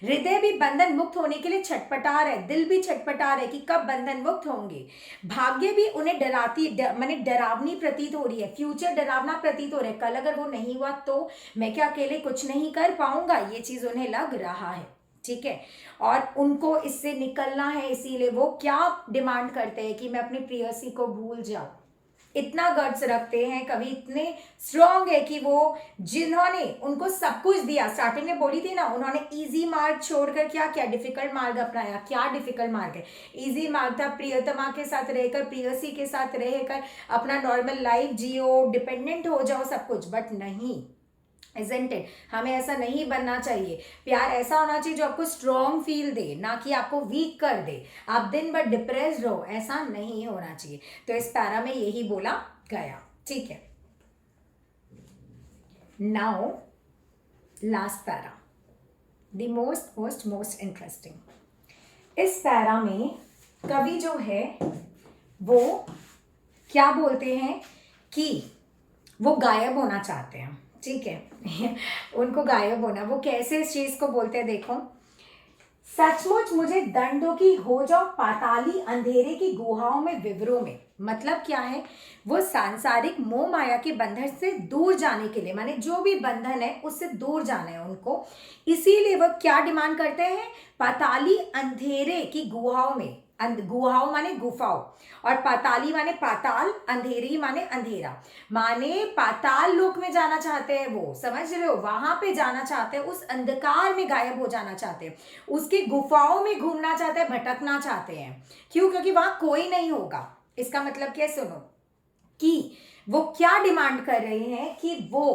Speaker 1: हृदय भी बंधन मुक्त होने के लिए छटपटा रहा है, दिल भी छटपटा रहा है कि कब बंधन मुक्त होंगे। भाग्य भी उन्हें माने डरावनी प्रतीत हो रही है, फ्यूचर डरावना प्रतीत हो रहा है, कल अगर वो नहीं हुआ तो मैं क्या अकेले कुछ नहीं कर पाऊंगा, ये चीज उन्हें लग रहा है, ठीक है। और उनको इससे निकलना है, इसीलिए वो क्या डिमांड करते हैं कि मैं अपनी प्रेयसी को भूल जाऊं। इतना गट्स रखते हैं कभी, इतने स्ट्रॉन्ग है कि वो जिन्होंने उनको सब कुछ दिया, स्टार्टिंग में बोली थी ना, उन्होंने इजी मार्ग छोड़कर क्या क्या डिफिकल्ट मार्ग अपनाया। क्या डिफिकल्ट मार्ग है? इजी मार्ग था प्रियतमा के साथ रहकर, प्रेयसी के साथ रहकर अपना नॉर्मल लाइफ जियो, डिपेंडेंट हो जाओ सब कुछ, बट नहीं, Isn't it? हमें ऐसा नहीं बनना चाहिए। प्यार ऐसा होना चाहिए जो आपको स्ट्रॉन्ग फील दे, ना कि आपको वीक कर दे, आप दिन भर डिप्रेस्ड रहो, ऐसा नहीं होना चाहिए। तो इस पैरा में यही बोला गया, ठीक है। Now last para, the most interesting. इस पैरा में कवि जो है वो क्या बोलते हैं कि वो गायब होना चाहते हैं, ठीक है। उनको गायब होना, वो कैसे इस चीज को बोलते हैं देखो। सचमुच मुझे दंड दो कि हो जाओ पाताली अंधेरे की गुहाओं में विवरों में। मतलब क्या है? वो सांसारिक मोह माया के बंधन से दूर जाने के लिए, माने जो भी बंधन है उससे दूर जाना है उनको, इसीलिए वो क्या डिमांड करते हैं? पाताली अंधेरे की गुहाओं में, गुहाओं माने गुफाओं, और पाताली माने पाताल, अंधेरी माने अंधेरा, माने पाताल लोक में जाना चाहते हैं वो, समझ रहे हो? वहां पे जाना चाहते हैं, उस अंधकार में गायब हो जाना चाहते हैं, उसकी गुफाओं में घूमना चाहते हैं, भटकना चाहते हैं। क्यों? क्योंकि वहां कोई नहीं होगा, इसका मतलब क्या है, सुनो कि वो क्या डिमांड कर रहे हैं कि वो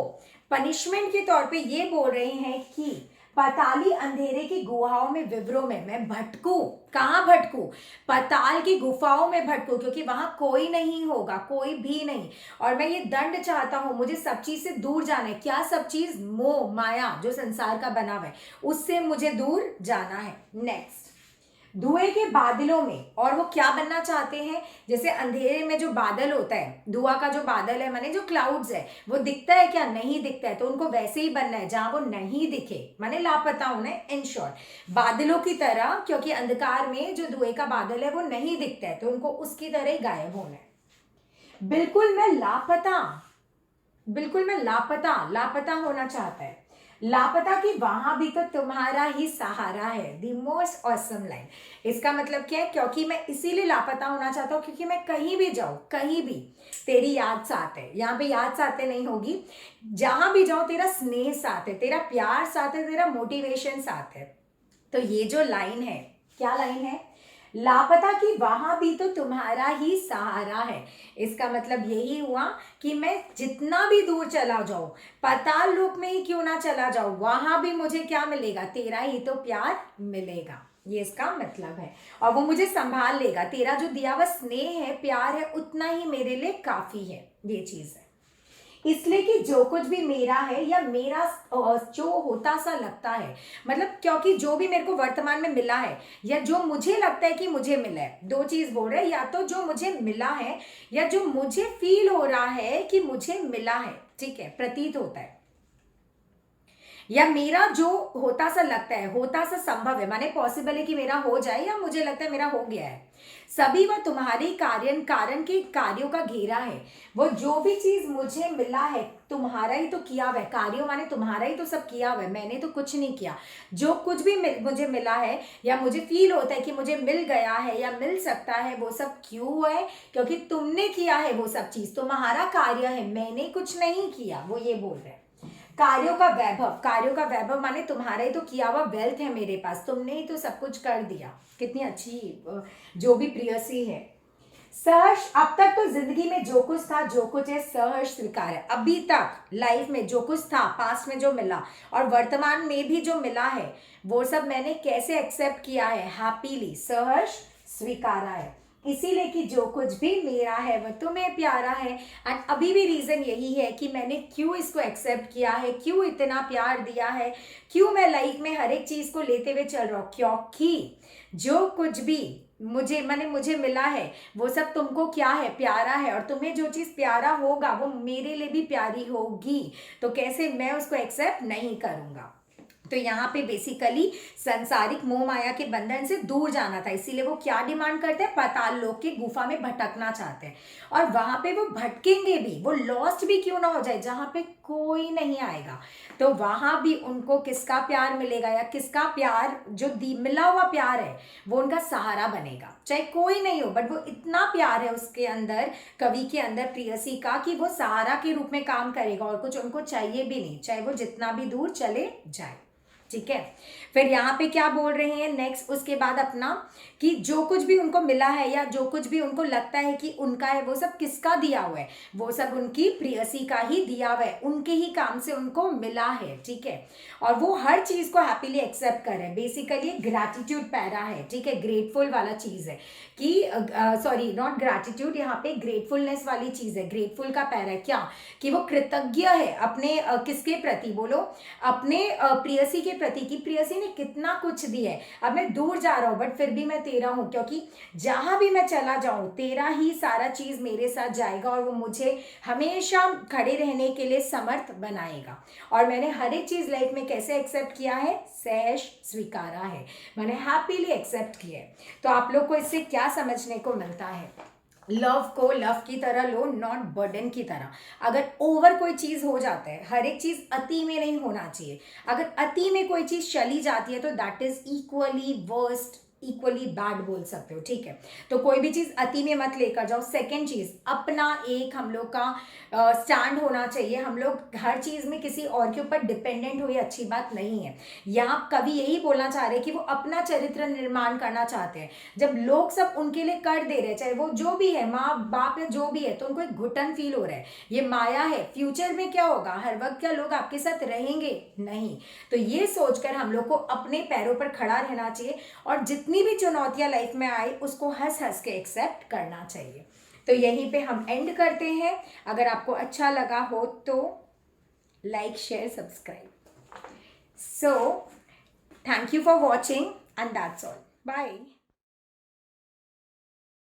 Speaker 1: पनिशमेंट के तौर पे ये बोल रहे हैं कि पाताली अंधेरे की गुहाओं में विवरों में मैं भटकू। कहाँ भटकू? पाताल की गुफाओं में भटकू, क्योंकि वहां कोई नहीं होगा, कोई भी नहीं। और मैं ये दंड चाहता हूं, मुझे सब चीज से दूर जाना है। क्या सब चीज? मोह माया जो संसार का बना हुआ है, उससे मुझे दूर जाना है। नेक्स्ट, धुएं के बादलों में, और वो क्या बनना चाहते हैं? जैसे अंधेरे में जो बादल होता है, धुआं का जो बादल है, माने जो क्लाउड्स है, वो दिखता है क्या? नहीं दिखता है। तो उनको वैसे ही बनना है जहां वो नहीं दिखे, माने लापता होना है। इन शॉर्ट बादलों की तरह, क्योंकि अंधकार में जो धुएं का बादल है वो नहीं दिखता है, तो उनको उसकी तरह ही गायब होना है। बिल्कुल मैं लापता, बिल्कुल मैं लापता, लापता होना चाहता है। लापता कि वहां भी तो तुम्हारा ही सहारा है। The most awesome line. इसका मतलब क्या है? क्योंकि मैं इसीलिए लापता होना चाहता हूं, क्योंकि मैं कहीं भी जाऊं, कहीं भी तेरी याद साथ है। यहाँ पे याद साथ नहीं होगी, जहां भी जाऊं तेरा स्नेह साथ है, तेरा प्यार साथ है, तेरा मोटिवेशन साथ है। तो ये जो लाइन है, क्या लाइन है? लापता कि वहां भी तो तुम्हारा ही सहारा है। इसका मतलब यही हुआ कि मैं जितना भी दूर चला जाऊं, पाताल लोक में ही क्यों ना चला जाऊं, वहां भी मुझे क्या मिलेगा? तेरा ही तो प्यार मिलेगा। ये इसका मतलब है। और वो मुझे संभाल लेगा। तेरा जो दिया हुआ स्नेह है, प्यार है, उतना ही मेरे लिए काफी है। ये चीज है। इसलिए कि जो कुछ भी मेरा है या मेरा जो होता सा लगता है, मतलब क्योंकि जो भी मेरे को वर्तमान में मिला है या जो मुझे लगता है कि मुझे मिला है, दो चीज बोल रहे हैं, या तो जो मुझे मिला है या जो मुझे फील हो रहा है कि मुझे मिला है, ठीक है, प्रतीत होता है, या मेरा जो होता सा लगता है, होता सा संभव है, माने पॉसिबल है कि मेरा हो जाए, या मुझे लगता है मेरा हो गया है, सभी वह तुम्हारी कारण के कार्यों का घेरा है। वो जो भी चीज मुझे मिला है, तुम्हारा ही तो किया हुआ है। कार्यों माने तुम्हारा ही तो सब किया हुआ है, मैंने तो कुछ नहीं किया। जो कुछ भी मुझे मिला है या मुझे फील होता है कि मुझे मिल गया है या मिल सकता है, वो सब क्यों हुआ है? क्योंकि तुमने किया है वो सब चीज, तुम्हारा कार्य है, मैंने कुछ नहीं किया। वो ये बोल रहे हैं। कार्यों का वैभव, कार्यों का वैभव माने तुम्हारा ही तो किया हुआ वेल्थ है मेरे पास, तुमने ही तो सब कुछ कर दिया। कितनी अच्छी जो भी प्रियसी है। सहर्ष, अब तक तो जिंदगी में जो कुछ था, जो कुछ है, सहर्ष स्वीकार है। अभी तक लाइफ में जो कुछ था, पास्ट में जो मिला और वर्तमान में भी जो मिला है, वो सब मैंने कैसे एक्सेप्ट किया है? हैप्पीली, सहर्ष स्वीकारा है। इसीलिए कि जो कुछ भी मेरा है वह तुम्हें प्यारा है। एंड अभी भी रीजन यही है कि मैंने क्यों इसको एक्सेप्ट किया है, क्यों इतना प्यार दिया है, क्यों मैं लाइफ में हर एक चीज को लेते हुए चल रहा हूं, क्योंकि जो कुछ भी मुझे मिला है वो सब तुमको क्या है? प्यारा है। और तुम्हें जो चीज प्यारा होगा वो मेरे लिए भी प्यारी होगी, तो कैसे मैं उसको एक्सेप्ट नहीं करूंगा? तो यहाँ पे बेसिकली संसारिक मोह माया के बंधन से दूर जाना था, इसीलिए वो क्या डिमांड करते हैं? पाताल लोक की गुफा में भटकना चाहते हैं। और वहां पे वो भटकेंगे भी, वो लॉस्ट भी क्यों ना हो जाए, जहां पे कोई नहीं आएगा, तो वहां भी उनको किसका प्यार मिलेगा, या किसका प्यार जो मिला हुआ प्यार है वो उनका सहारा बनेगा। चाहे कोई नहीं हो, बट वो इतना प्यार है उसके अंदर, कवि के अंदर, प्रियसी का, कि वो सहारा के रूप में काम करेगा और कुछ उनको चाहिए भी नहीं, चाहे वो जितना भी दूर चले जाए। ठीक है। फिर यहाँ पे क्या बोल रहे हैं नेक्स्ट, उसके बाद अपना, कि जो कुछ भी उनको मिला है या जो कुछ भी उनको लगता है कि उनका है, वो सब किसका दिया हुआ है? वो सब उनकी प्रियसी का ही दिया हुआ है, उनके ही काम से उनको मिला है। ठीक है। और वो हर चीज को हैप्पीली एक्सेप्ट कर रहे हैं। बेसिकली ग्रैटिट्यूड पैरा है, ठीक है, ग्रेटफुल वाला चीज है कि सॉरी नॉट ग्रैटिट्यूड, यहाँ पे ग्रेटफुलनेस वाली चीज है। ग्रेटफुल का पैरा है क्या? कि वो कृतज्ञ है अपने किसके प्रति? बोलो, अपने प्रियसी के प्रति, कि प्रियसी ने कितना कुछ दिया है। अब मैं दूर जा रहा हूँ बट फिर भी मैं तेरा हूँ, क्योंकि जहां भी मैं चला जाऊं तेरा ही सारा चीज मेरे साथ जाएगा और वो मुझे हमेशा खड़े रहने के लिए समर्थ बनाएगा। और मैंने हर एक चीज लाइफ में कैसे एक्सेप्ट किया है? सहर्ष स्वीकारा है, मैंने हैप्पीली एक्सेप्ट किया है। तो आप लोग को इससे क्या समझने को मिलता है? लव को लव की तरह लो, नॉट बर्डन की तरह। अगर ओवर कोई चीज हो जाता है, हर एक चीज अति में नहीं होना चाहिए। अगर अति में कोई चीज चली जाती है तो that is equally worst equally bad बोल सकते हो, ठीक है। तो कोई भी चीज़ अति में मत लेकर जाओ। सेकंड चीज़, अपना एक हम लोग का स्टैंड होना चाहिए। हम लोग हर चीज़ में किसी और के ऊपर डिपेंडेंट हो, ये अच्छी बात नहीं है। यहाँ कवि यही बोलना चाह रहे हैं कि वो अपना चरित्र निर्माण करना चाहते हैं। जब लोग सब उनके लिए कर दे रहे हैं, चाहे वो जो भी है, माँ बाप या जो भी है, तो उनको एक घुटन फील हो रहा है। ये माया है, फ्यूचर में क्या होगा, हर वक्त क्या लोग आपके साथ रहेंगे, नहीं। तो ये सोचकर हम लोग को अपने पैरों पर खड़ा रहना चाहिए और जितनी भी चुनौतियां लाइफ में आई उसको हंस हंस के एक्सेप्ट करना चाहिए। तो यहीं पे हम एंड करते हैं। अगर आपको अच्छा लगा हो तो like, share, subscribe. So thank you for watching and that's all, bye.